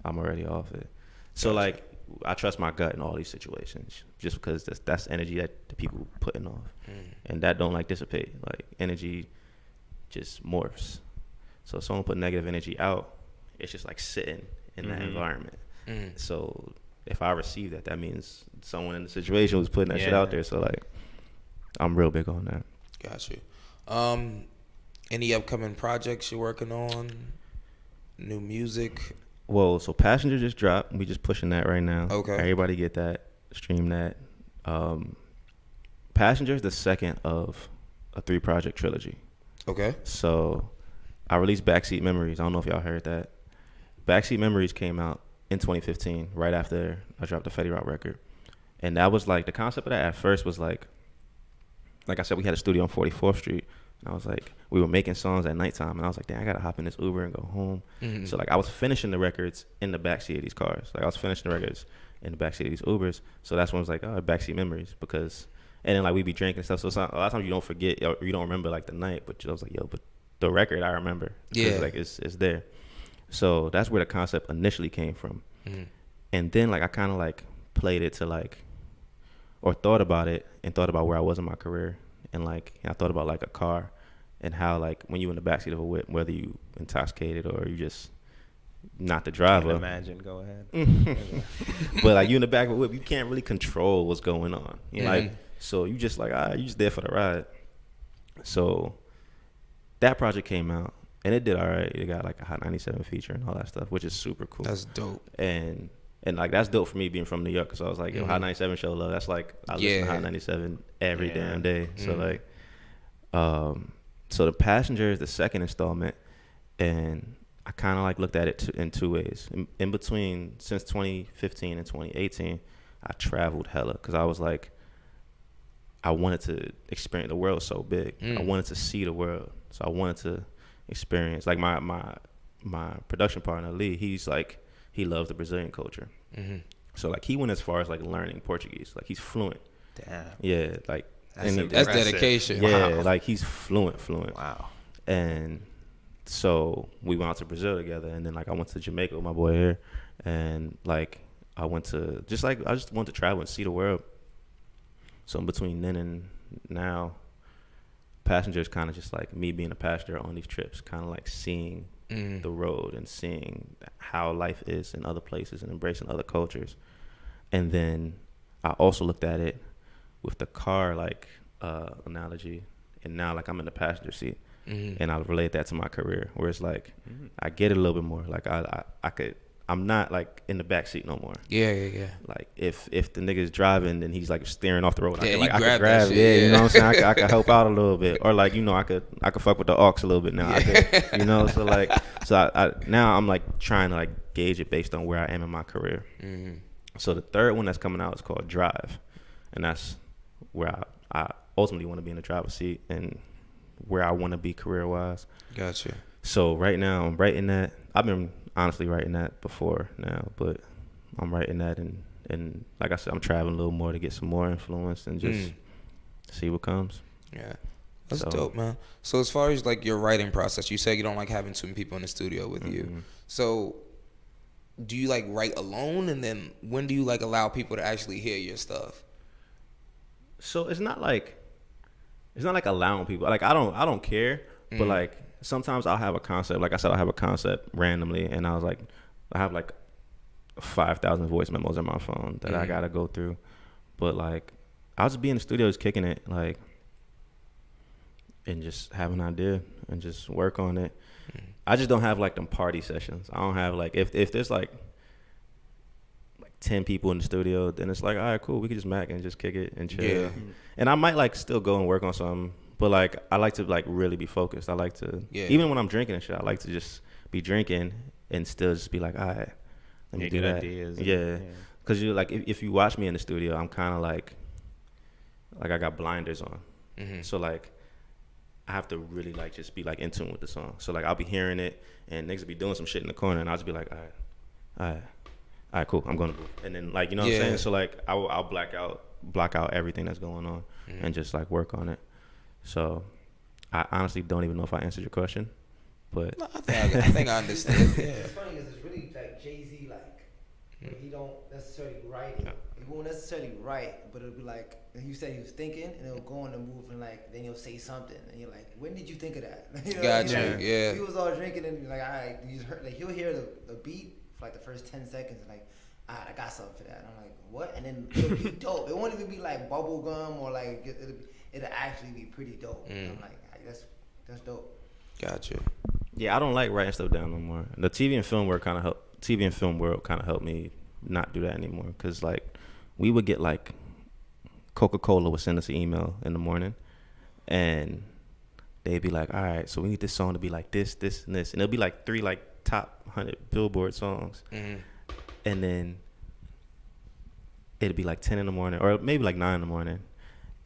I'm already off it. So like I trust my gut in all these situations, just because that's energy that the people putting off, and that don't like dissipate. Like energy just morphs. So if someone put negative energy out, it's just like sitting in that environment. So if I receive that, that means someone in the situation was putting that shit out there. So like I'm real big on that. Got you. Any upcoming projects you're working on? New music? Well, so Passenger just dropped. We just pushing that right now. Okay. Everybody get that. Stream that. Passenger is the second of a 3-project trilogy. Okay. So I released Backseat Memories. I don't know if y'all heard that. Backseat Memories came out in 2015, right after I dropped the Fetty Wap record. And that was like, the concept of that at first was like I said, we had a studio on 44th Street. And I was like, we were making songs at nighttime. And I was like, damn, I got to hop in this Uber and go home. So like I was finishing the records in the backseat of these cars. Like I was finishing the records in the backseat of these Ubers. So that's when I was like, oh, Backseat Memories. Because, and then like we'd be drinking and stuff. So a lot of times you don't forget or you don't remember like the night. But I was like, yo, but the record I remember. Yeah. Like it's there. So that's where the concept initially came from. And then like I kind of like played it to like, or thought about it and thought about where I was in my career. And like I thought about like a car and how like when you in the backseat of a whip, whether you intoxicated or you just not the driver. Can't imagine, go ahead. But like you in the back of a whip, you can't really control what's going on. Like so you just like you just there for the ride. So that project came out and it did all right. It got like a Hot 97 feature and all that stuff, which is super cool. That's dope. And like that's dope for me being from New York, because I was like, yo, Hot 97 show love. That's like I listen to Hot 97 every damn day. So like, so the Passenger is the second installment, and I kind of like looked at it in two ways. In between, since 2015 and 2018, I traveled hella because I was like, I wanted to experience the world so big. I wanted to see the world, so I wanted to experience. Like my production partner Lee, he's like, he loves the Brazilian culture. So like he went as far as like learning Portuguese. Like he's fluent. Damn. Yeah, like that's dedication. Yeah, wow. like he's fluent. Wow. And so we went out to Brazil together, and then like I went to Jamaica with my boy here, and like I just wanted to travel and see the world. So in between then and now, Passenger is kind of just like me being a passenger on these trips, kind of like seeing the road and seeing how life is in other places and embracing other cultures. And then I also looked at it with the car like analogy, and now like I'm in the passenger seat, and I relate that to my career, where it's like I get it a little bit more. Like I'm not like in the back seat no more. Yeah. Like if the nigga's driving and he's like steering off the road, I could grab it. You know what I'm saying? I could help out a little bit, or like I could fuck with the aux a little bit now. I could, so like I now I'm like trying to like gauge it based on where I am in my career. So the third one that's coming out is called Drive, and that's where I ultimately want to be in the driver's seat, and where I want to be career wise. Gotcha. So right now I'm writing that. I've been honestly writing that before now, but I'm writing that, and like I said, I'm traveling a little more to get some more influence and just see what comes. Yeah. That's So- dope, man. So as far as like your writing process, you said you don't like having too many people in the studio with you. So do you like write alone, and then when do you like allow people to actually hear your stuff? So it's not like allowing people. Like I don't care, but like sometimes I'll have a concept. Like I said, I'll have a concept randomly, and I have like 5,000 voice memos on my phone that I gotta go through. But like I'll just be in the studio just kicking it, like, and just have an idea and just work on it. I just don't have like them party sessions. I don't have like if there's like 10 people in the studio, then it's like, all right, cool, we can just mac and just kick it and chill. Yeah. And I might like still go and work on something, but like I like to like really be focused. I like to even when I'm drinking and shit, I like to just be drinking and still just be like, all right, let me do good that. ideas. Yeah. Cause you like if you watch me in the studio, I'm kind of like I got blinders on. So like I have to really like just be like in tune with the song. So like I'll be hearing it and niggas be doing some shit in the corner, and I'll just be like, all right, cool, I'm gonna go. And then like, you know what I'm saying? So like I'll block out everything that's going on and just like work on it. So I honestly don't even know if I answered your question, but I think I understand. Yeah. It's funny because it's really like Jay-Z, like he don't necessarily write it. He won't necessarily write, but it'll be like you said he was thinking, and it'll go on the move, and like then he'll say something, and you're like, when did you think of that? You know, Gotcha. Yeah. He was all drinking, and like, all right, you just heard, like he'll hear the beat for like the first 10 seconds, and like, all right, I got something for that. And I'm like, what? And then it'll be dope. It won't even be like bubble gum or like it'll actually be pretty dope. And I'm like, that's dope. Gotcha. yeah, I don't like writing stuff down no more. The TV and film world kind of helped me not do that anymore, because like we would get like Coca-Cola would send us an email in the morning, and they'd be like, all right, so we need this song to be like this, this, and this, and it'll be like 3 like top 100 Billboard songs, and then it'd be like 10 in the morning or maybe like 9 in the morning,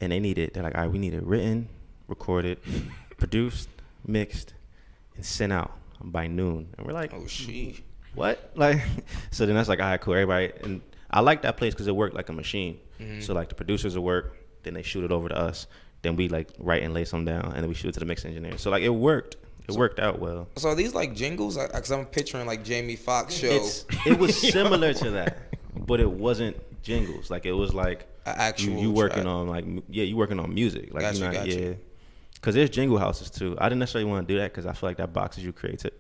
and they're like, all right, we need it written, recorded, produced, mixed, and sent out by noon. And we're like, Oh shit. what? Like, so then that's like, all right, cool, everybody. And I like that place because it worked like a machine. So like the producers will work, then they shoot it over to us, then we like write and lay some down, and then we shoot it to the mix engineer. So like it worked. It worked out well. So are these like jingles? Because I'm picturing like Jamie Foxx show. It was similar to that, but it wasn't jingles. Like it was like An actual you working track. on like you working on music. Like Gotcha, you're not, gotcha. yeah. Because there's jingle houses too. I didn't necessarily want to do that because I feel like that boxes your creative,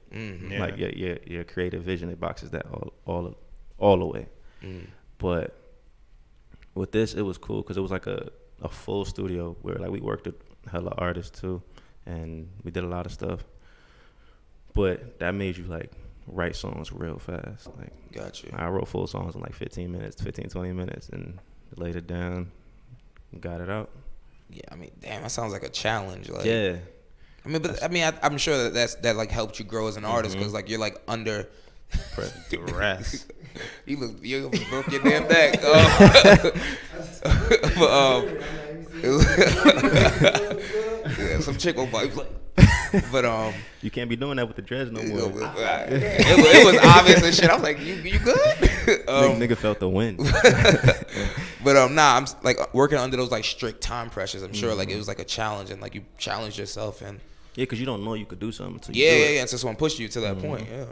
like your creative vision. It boxes that all the way. But with this, it was cool because it was like a full studio where like we worked with hella artists too, and we did a lot of stuff. But that made you like write songs real fast. Like Gotcha. I wrote full songs in like 15 minutes, 15-20 minutes, and laid it down, got it out. Yeah, I mean, damn, that sounds like a challenge. Like, Yeah. I mean, but I mean, I'm sure that like helped you grow as an artist, because like you're like under. Rest. You broke your damn neck. But yeah, some chick will bite. But You can't be doing that with the dreads no more. it was obvious and shit. I was like, you good? Nigga felt the wind. But nah, I'm like working under those like strict time pressures. I'm sure like it was like a challenge, and like you challenged yourself, and Yeah, because you don't know you could do something until you yeah, do yeah, it. yeah. And so someone pushed you to that point. Yeah.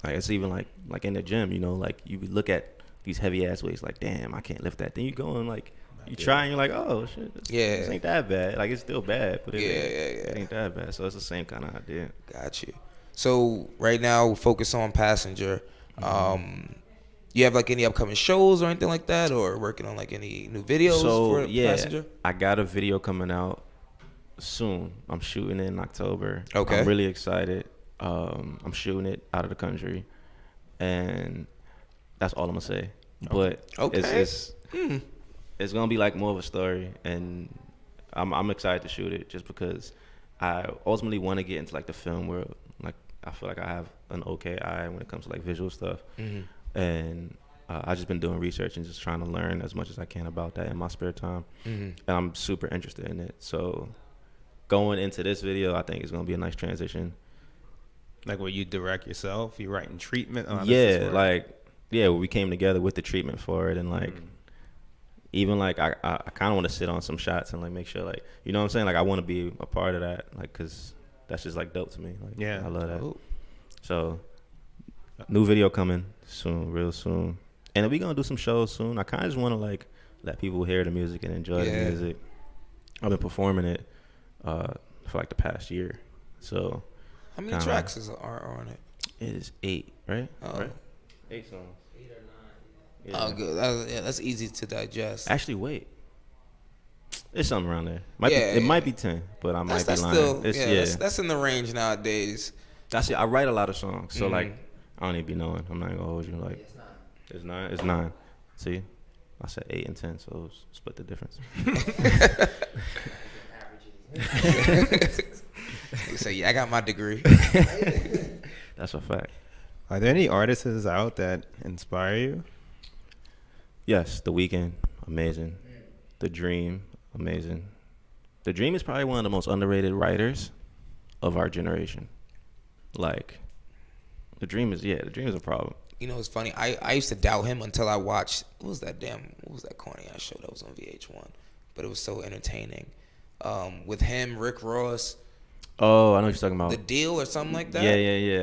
Like it's even like in the gym, you know, like you look at these heavy ass weights, like damn, I can't lift that. Then you go and like you try and you're like, oh shit, this ain't that bad. Like it's still bad, but it ain't that bad. So it's the same kind of idea. Got you. So right now, we focus on Passenger. You have like any upcoming shows or anything like that, or working on like any new videos for Passenger? I got a video coming out soon. I'm shooting it in October. Okay. I'm really excited. I'm shooting it out of the country, and that's all I'm gonna say. But Okay. it's gonna be like more of a story, and I'm excited to shoot it just because I ultimately want to get into like the film world. Like I feel like I have an okay eye when it comes to like visual stuff, and I've just been doing research and just trying to learn as much as I can about that in my spare time, and I'm super interested in it. So going into this video, I think it's gonna be a nice transition. Like where you direct yourself, you writing treatment. Oh, this is where- We came together with the treatment for it, and like even like I kind of want to sit on some shots and like make sure like you know what I'm saying, like I want to be a part of that, like because that's just like dope to me. Like, Yeah, I love that. Ooh. So new video coming soon, real soon, and then we gonna do some shows soon. I kind of just want to like let people hear the music and enjoy the music. I've been performing it for like the past year. So How many tracks are on it? it is 8, right? Oh. Right? 8 songs. 8 or 9. Yeah. Oh, good. That's easy to digest. Actually, wait. It's something around there. It might be 10, but I might be lying. Still, It's, that's in the range nowadays. That's it. I write a lot of songs, so like I don't even be knowing. I'm not gonna hold you. Like It's 9. it's 9. See, I said 8 and 10, so split the difference. You say, yeah, I got my degree. That's a fact. Are there any artists out that inspire you? Yes, The Weeknd, amazing. The Dream, amazing. The Dream is probably one of the most underrated writers of our generation. Like, The Dream is a problem. You know, it's funny. I used to doubt him until I watched, what was that corny ass show that was on VH1? But it was so entertaining. With him, Rick Ross, Oh, I know what you're talking about. The Deal or something like that. Yeah.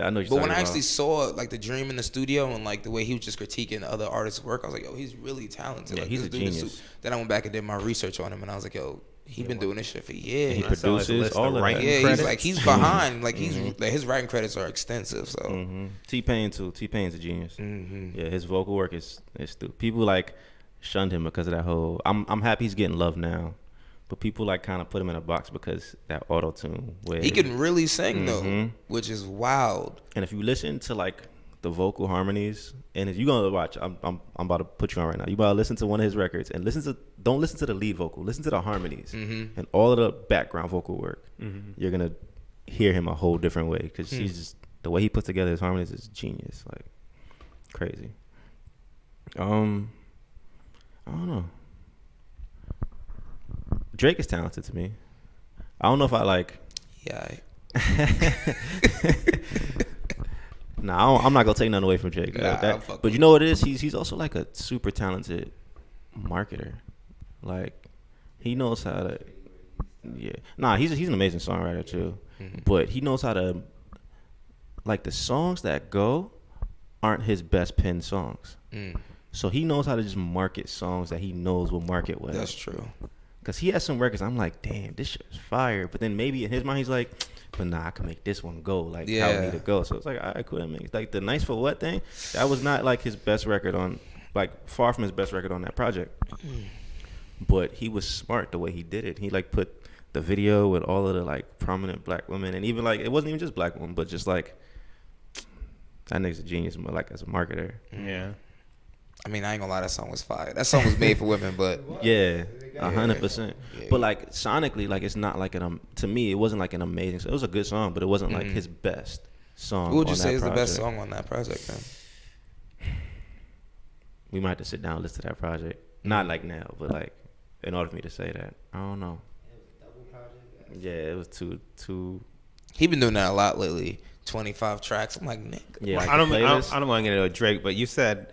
I know what you're But talking when about. I actually saw like The Dream in the studio and like the way he was just critiquing other artists' work, I was like, yo, he's really talented. Yeah, like, he's this a dude is genius. Then I went back and did my research on him, and I was like, yo, he's been doing this shit for years. He I saw his produces list all of of writing that. Yeah, credits. he's behind. Like like his writing credits are extensive. So T-Pain too. T-Pain's a genius. Mm-hmm. Yeah, his vocal work is stupid. People like shunned him because of that whole. I'm happy he's getting love now, but people like kind of put him in a box because that auto tune. he can really sing though, which is wild. And if you listen to like the vocal harmonies, and if you gonna watch, I'm about to put you on right now. You about to listen to one of his records and don't listen to the lead vocal. Listen to the harmonies and all of the background vocal work. You're gonna hear him a whole different way because he's just the way he puts together his harmonies is genius, like crazy. I don't know. Drake is talented to me. I don't know if I like. Yeah. Nah, I'm not gonna take nothing away from Drake. Nah, That- I'll fuck but with you know what it is? He's also like a super talented marketer. Like he knows how to. Yeah. Nah, he's an amazing songwriter too. But he knows how to. Like the songs that go, aren't his best penned songs. So he knows how to just market songs that he knows will market well. That's true. Cause he has some records, I'm like, damn, this shit is fire. But then maybe in his mind, he's like, but nah, I can make this one go like how it need to go. So it's like, all right, cool. That makes like the Nice for What thing. That was not like his best record on, like far from his best record on that project. But he was smart the way he did it. He like put the video with all of the like prominent black women, and even like it wasn't even just black women, but just like that nigga's a genius, like as a marketer. Yeah. I mean, I ain't gonna lie, that song was fire. That song was made for women, but Yeah, 100%. Yeah. But like sonically, like it's not like to me, it wasn't like an amazing. It was a good song, but it wasn't like his best song. what would you on say that is the best project. song on that project, then? We might have to sit down and listen to that project. Not like now, but like in order for me to say that, I don't know. Double project. Yeah, it was too. He been doing that a lot lately. 25 tracks. I'm like, nigga. Yeah, Well, like I don't playlist. want to get into Drake, but you said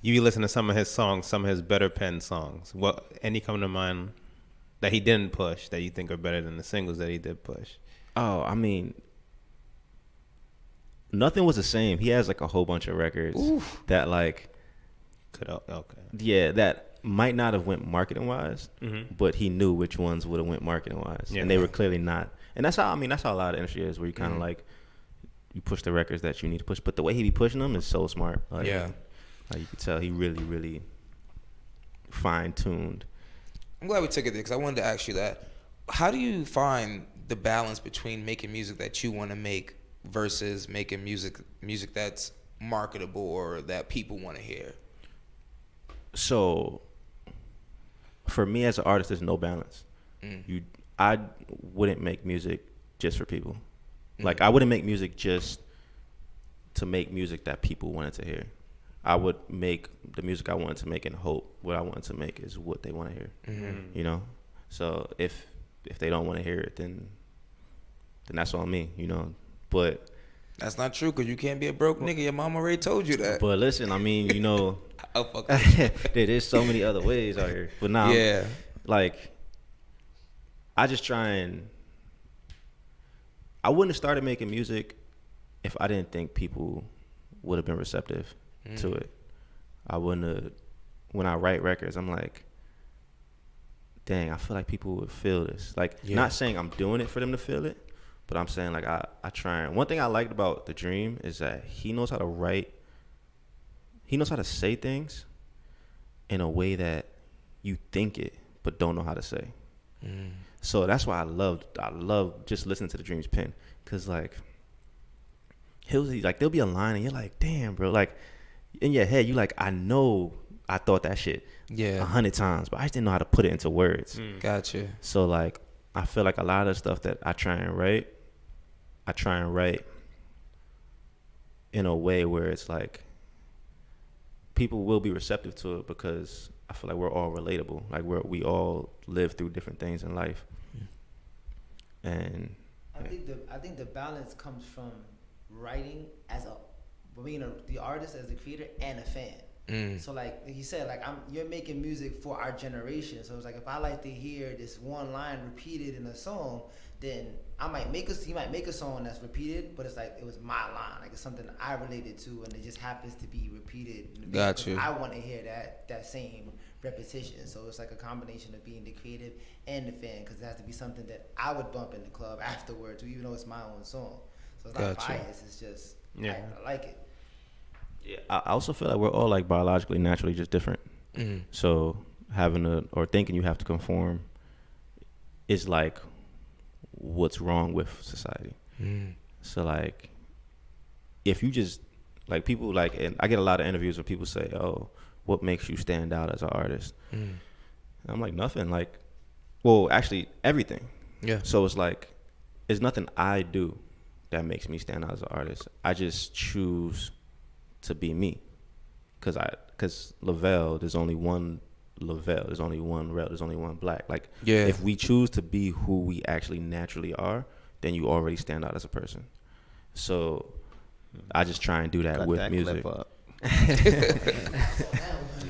you listen to some of his songs, some of his better penned songs. What any come to mind that he didn't push that you think are better than the singles that he did push? Oh, I mean, nothing was the same. He has like a whole bunch of records that like, that might not have went marketing wise, but he knew which ones would have went marketing wise, Yeah. and they were clearly not. And that's how that's how a lot of industry is, where you kind of like you push the records that you need to push, but the way he be pushing them is so smart. Like, Yeah. like you could tell he really, really fine tuned. I'm glad we took it there because I wanted to ask you that. How do you find the balance between making music that you want to make versus making music that's marketable or that people want to hear? So for me as an artist, there's no balance. I wouldn't make music just for people. Like I wouldn't make music just to make music that people wanted to hear. I would make the music I wanted to make and hope what I wanted to make is what they want to hear. You know? So if they don't want to hear it, then then that's on me, you know. But That's not true, because you can't be a broke nigga. Your mom already told you that. but listen, I mean, you know, I'll fuck with you. there's so many other ways out here. But now, Yeah. like, I just I wouldn't have started making music if I didn't think people would have been receptive to it. I wouldn't have. When I write records, I'm like, dang, I feel like people would feel this. Like, not saying I'm doing it for them to feel it, but I'm saying, like, I try. And one thing I liked about The Dream is that he knows how to write. He knows how to say things in a way that you think it, but don't know how to say. So that's why I love just listening to The Dream's pen. Because, like, there'll be a line and you're like, damn, bro. Like, in your head, you like, I know I thought that shit 100 times, but I just didn't know how to put it into words. Gotcha. So, like, I feel like a lot of the stuff that I try and write in a way where it's like people will be receptive to it, because I feel like we're all relatable. Like, we all live through different things in life. And I think the balance comes from writing as being the artist, as the creator, and a fan. So like you said, like you're making music for our generation. So it's like, if I like to hear this one line repeated in a song, then you might make a song that's repeated, but it's like it was my line, like it's something I related to, and it just happens to be repeated. Gotcha. I want to hear that same repetition. So it's like a combination of being the creative and the fan, because it has to be something that I would bump in the club afterwards, even though it's my own song. So it's not biased. It's just I like it. yeah, I also feel like we're all, like, biologically, naturally just different. So thinking you have to conform is like what's wrong with society. So, like, if you just, like, people, like, and I get a lot of interviews where people say, oh, what makes you stand out as an artist? And I'm like, nothing. Like, well, actually, everything. Yeah. So it's like, it's nothing I do that makes me stand out as an artist. I just choose to be me. Because Lovel, there's only one Lovel, there's only one Rel, there's only one Black. Like, if we choose to be who we actually naturally are, then you already stand out as a person. So I just try and do that with that music. Clip up.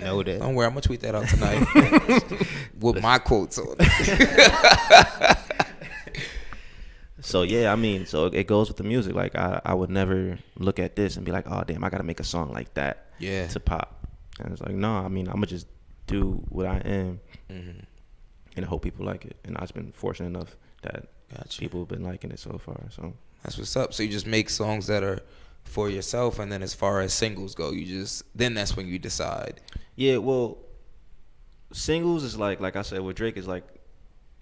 Noted. Don't worry, I'm gonna tweet that out tonight with my quotes on it. So yeah, I mean, so it goes with the music. Like, I would never look at this and be like, oh damn, I gotta make a song like that to pop. And it's like, no, I mean, I'm gonna just do what I am, and I hope people like it. And I've just been fortunate enough that people have been liking it so far. So that's what's up. So you just make songs that are for yourself, and then as far as singles go, then that's when you decide. Yeah, well, singles is like I said with Drake, is like,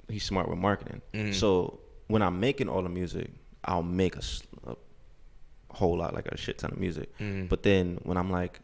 he's smart with marketing. So when I'm making all the music, I'll make a whole lot, like a shit ton of music. But then when I'm like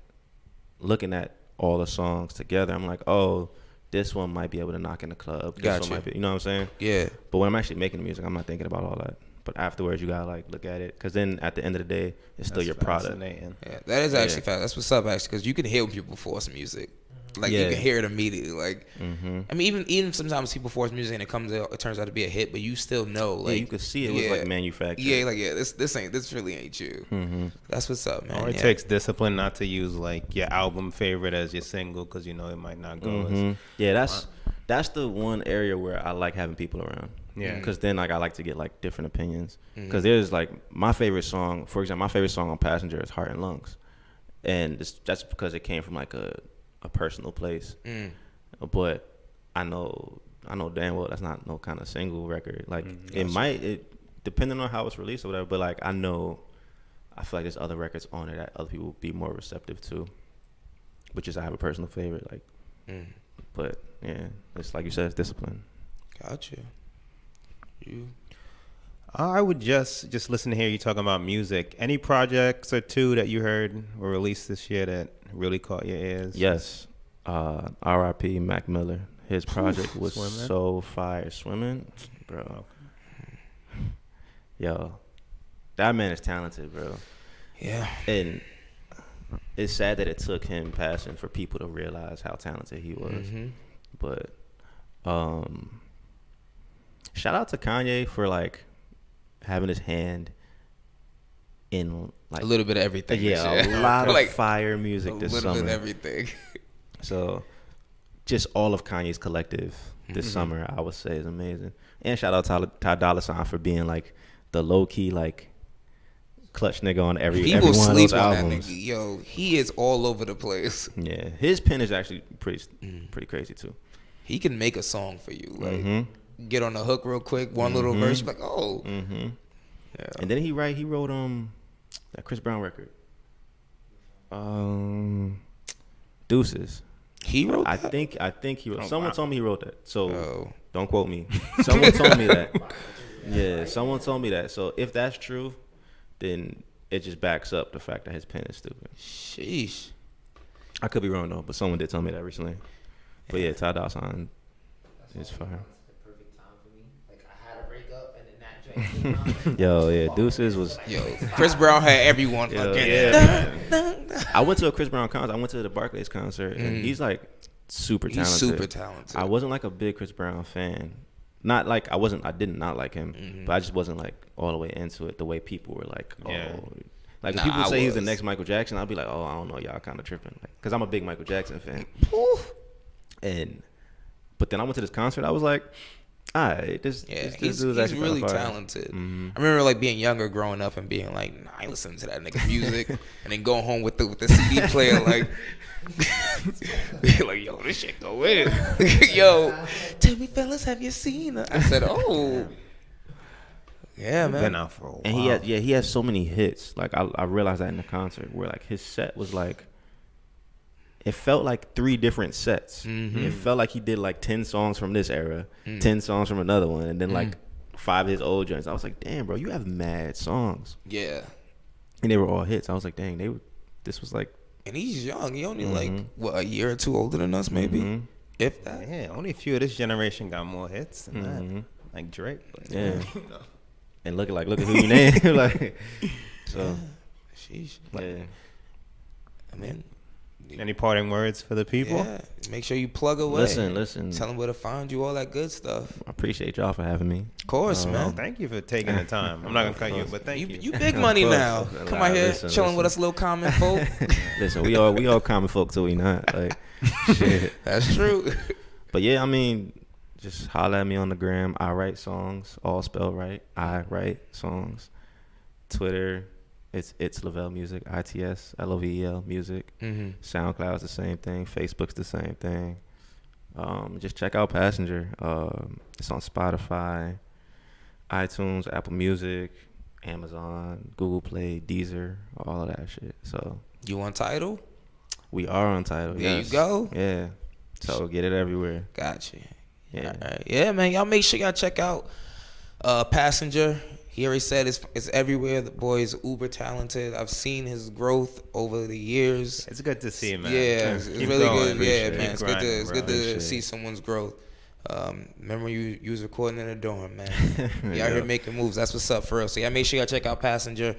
looking at all the songs together, I'm like, oh, this one might be able to knock in the club. This one might be, you know what I'm saying? Yeah. But when I'm actually making the music, I'm not thinking about all that. But afterwards, you gotta like look at it, because then at the end of the day, it's still your product. Yeah, that is actually fast. That's what's up, actually, because you can hear when people force music. Like, you can hear it immediately. Like, I mean, even sometimes people force music and it turns out to be a hit, but you still know. Like, you can see it was like manufactured. Yeah, like this really ain't you. That's what's up, man. Or it takes discipline not to use like your album favorite as your single, because you know it might not go. As that's the one area where I like having people around. Yeah, because then like I like to get like different opinions. Because there's like my favorite song, for example, my favorite song on Passenger is Heart and Lungs, and that's because it came from like a personal place. But I know damn well that's not no kind of single record. Like, it depending on how it's released or whatever, but like I feel like there's other records on it that other people would be more receptive to, but just I have a personal favorite. Like, but yeah, it's like you said, it's discipline. Gotcha. You? I would just listen to hear you talking about music. Any projects or two that you heard were released this year that really caught your ears? Yes. R.I.P. Mac Miller. His project was so fire. Swimming, bro. Yo, that man is talented, bro. Yeah. And it's sad that it took him passing for people to realize how talented he was. But shout out to Kanye for like having his hand in like A little bit of everything. Yeah, this year. a lot Like, of fire music this a little summer. bit of everything. So, just all of Kanye's collective this summer, I would say, is amazing. And shout out to Ty Dolla $ign for being like the low key like clutch nigga on every People one of sleep those on albums. that nigga. Yo, he is all over the place. Yeah, his pen is actually pretty crazy too. He can make a song for you. Like, Mm-hmm. get on the hook real quick, one little verse, you're like, oh. Mm-hmm. Yeah. And then he wrote that Chris Brown record. Deuces. He wrote I that? think he wrote. Oh, Someone wow. told me he wrote that. So Oh. don't quote me. Someone told me that. Yeah, someone told me that. So if that's true, then it just backs up the fact that his pen is stupid. Sheesh. I could be wrong though, but someone did tell me that recently. But yeah, Ty Dolla $ign is fire. The perfect time for me. Like I had a breakup and then that joint came out. Yo, yeah, Deuces was. Yo, Chris Brown had everyone fucking. Yeah. I went to a Chris Brown concert. I went to the Barclays concert, and he's like super talented. He's super talented. I wasn't like a big Chris Brown fan. Not like I did not like him, but I just wasn't like all the way into it the way people were like, oh. Yeah. Like Nah, when people I say he's the was. next Michael Jackson, I'll be like, oh, I don't know, y'all kind of tripping. Like, cause I'm a big Michael Jackson fan. But then I went to this concert. I was like, all right, this He's dude's actually really kinda fire. talented. I remember like being younger, growing up, and being like, nah, I listen to that nigga music, and then going home with the CD player, like, like, yo, this shit go in. Yo, tell me, fellas, have you seen her? I said, oh, yeah, man. Been out for a while. And he has so many hits. Like I realized that in the concert where like his set was like, it felt like 3 different sets. It felt like he did like 10 songs from this era, 10 songs from another one, and then like 5 of his old joints. I was like, damn, bro, you have mad songs, Yeah. and they were all hits. I was like, dang, this was like, And he's young. He only like what, a year or two older than us, maybe, if that. Yeah, only a few of this generation got more hits than that. Like Drake. But yeah. And look at who you name, like, so Sheesh. yeah. I mean, Any parting words for the people? yeah. Make sure you plug away. Listen. Tell them where to find you, all that good stuff. I appreciate y'all for having me. Of course, Well, man. thank you for taking the time. I'm not gonna cut you, but thank you. You big money course. now. Come out here, Listen, chilling with us little common folk. Listen, we all common folk till we not. Like, shit. That's true. But yeah, I mean, just holler at me on the gram. I write songs, all spelled right. I write songs. Twitter, it's Lovel Music. ITSLOVEL Music. SoundCloud's the same thing. Facebook's the same thing. Just check out Passenger. It's on Spotify, iTunes, Apple Music, Amazon, Google Play, Deezer, all of that shit. So You want title? we are on Tidal. There yes. you go. Yeah. So get it everywhere. Gotcha. Yeah. All right. Yeah, man. Y'all make sure y'all check out Passenger. He already said it's everywhere. The boy is uber talented. I've seen his growth over the years. It's good to see, man. Yeah, it's Keep really going. good. Yeah, Keep man. It's grinding, good to Appreciate see it. someone's growth. Remember you was recording in the dorm, man. Y'all Yeah. here making moves. That's what's up for us. So y'all make sure y'all check out Passenger.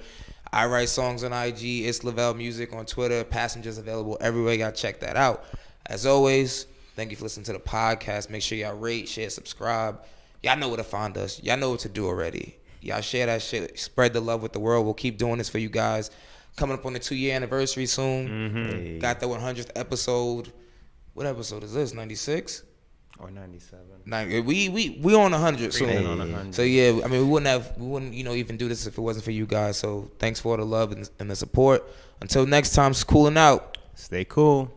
I write songs on IG. It's Lovel Music on Twitter. Passenger's available everywhere. Y'all check that out. As always, thank you for listening to the podcast. Make sure y'all rate, share, subscribe. Y'all know where to find us. Y'all know what to do already. Y'all share that shit. Spread the love with the world. We'll keep doing this for you guys. Coming up on the 2-year anniversary soon. Hey. Got the 100th episode. What episode is this? 96? Or 97. We on 100 soon. Creeping on 100. So yeah, I mean we wouldn't even do this if it wasn't for you guys. So thanks for all the love and the support. Until next time, it's cooling out. Stay cool.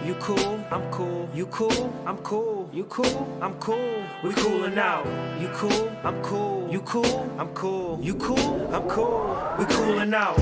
You cool, I'm cool. You cool, I'm cool. You cool, I'm cool. We coolin' out. You cool, I'm cool. You cool, I'm cool. You cool, I'm cool. We coolin' out.